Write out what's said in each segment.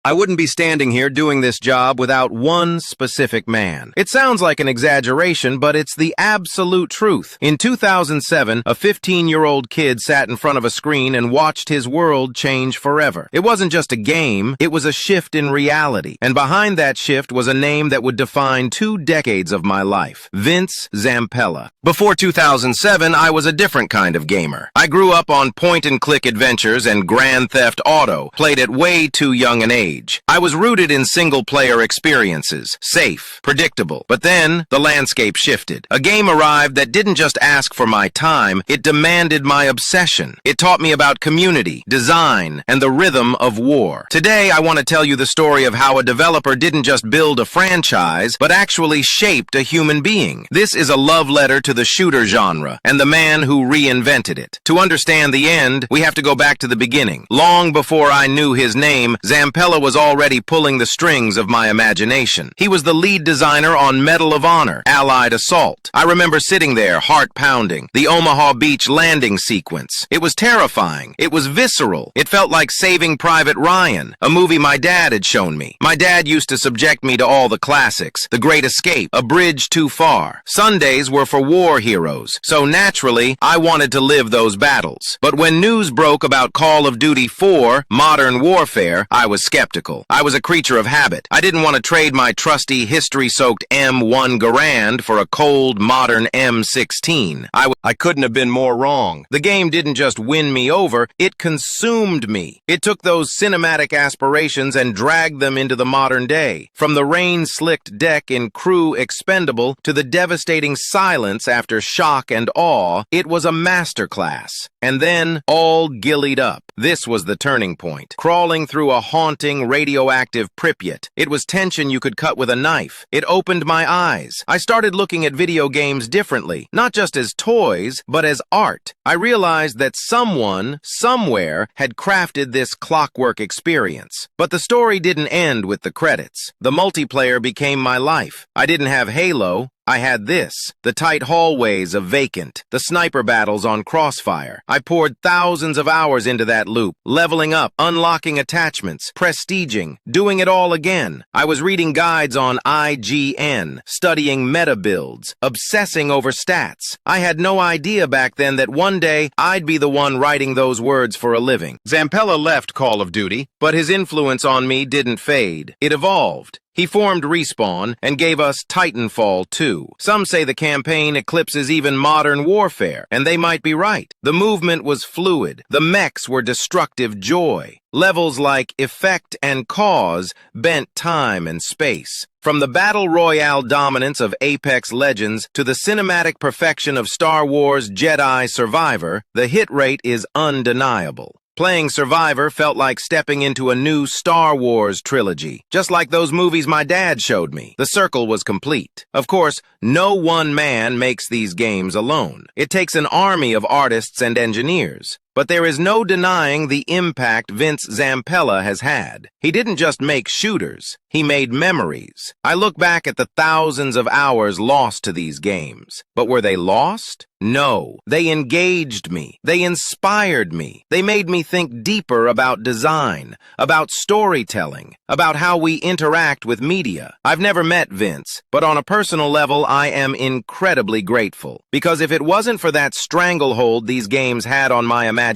I wouldn't be standing here doing this job without one specific man. It sounds like an exaggeration, but it's the absolute truth. In 2007, a 15-year-old kid sat in front of a screen and watched his world change forever. It wasn't just a game, it was a shift in reality. And behind that shift was a name that would define 2 decades of my life: Vince Zampella. Before 2007, I was a different kind of gamer. I grew up on point-and-click adventures and Grand Theft Auto, played at way too young an age. I was rooted in single-player experiences, safe, predictable. But then, the landscape shifted. A game arrived that didn't just ask for my time, it demanded my obsession. It taught me about community, design, and the rhythm of war. Today, I want to tell you the story of how a developer didn't just build a franchise, but actually shaped a human being. This is a love letter to the shooter genre, and the man who reinvented it. To understand the end, we have to go back to the beginning. Long before I knew his name, Zampella was already pulling the strings of my imagination. He was the lead designer on Medal of Honor, Allied Assault. I remember sitting there, heart pounding. The Omaha Beach landing sequence. It was terrifying. It was visceral. It felt like Saving Private Ryan, a movie my dad had shown me. My dad used to subject me to all the classics: The Great Escape, A Bridge Too Far. Sundays were for war heroes, so naturally, I wanted to live those battles. But when news broke about Call of Duty 4, Modern Warfare, I was skeptical. I was a creature of habit. I didn't want to trade my trusty, history-soaked M1 Garand for a cold, modern M16. I couldn't have been more wrong. The game didn't just win me over, it consumed me. It took those cinematic aspirations and dragged them into the modern day. From the rain-slicked deck in Crew Expendable to the devastating silence after Shock and Awe, it was a masterclass. And then, all Ghillied Up. This was the turning point. Crawling through a haunting, radioactive Pripyat. It was tension you could cut with a knife. It opened my eyes. I started looking at video games differently, not just as toys, but as art. I realized that someone, somewhere, had crafted this clockwork experience. But the story didn't end with the credits. The multiplayer became my life. I didn't have Halo. I had this, the tight hallways of Vacant, the sniper battles on Crossfire. I poured thousands of hours into that loop, leveling up, unlocking attachments, prestiging, doing it all again. I was reading guides on IGN, studying meta builds, obsessing over stats. I had no idea back then that one day I'd be the one writing those words for a living. Zampella left Call of Duty, but his influence on me didn't fade. It evolved. He formed Respawn and gave us Titanfall 2. Some say the campaign eclipses even Modern Warfare, and they might be right. The movement was fluid. The mechs were destructive joy. Levels like Effect and Cause bent time and space. From the battle royale dominance of Apex Legends to the cinematic perfection of Star Wars Jedi Survivor, the hit rate is undeniable. Playing Survivor felt like stepping into a new Star Wars trilogy, just like those movies my dad showed me. The circle was complete. Of course, no one man makes these games alone. It takes an army of artists and engineers. But there is no denying the impact Vince Zampella has had. He didn't just make shooters, he made memories. I look back at the thousands of hours lost to these games. But were they lost? No. They engaged me. They inspired me. They made me think deeper about design, about storytelling, about how we interact with media. I've never met Vince, but on a personal level, I am incredibly grateful. Because if it wasn't for that stranglehold these games had on my imagination,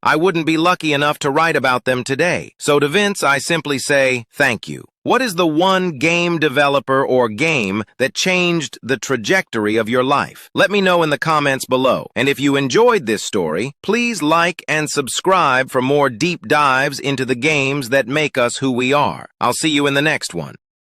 I wouldn't be lucky enough to write about them today. So to Vince, I simply say, thank you. What is the one game developer or game that changed the trajectory of your life? Let me know in the comments below. And if you enjoyed this story, please like and subscribe for more deep dives into the games that make us who we are. I'll see you in the next one.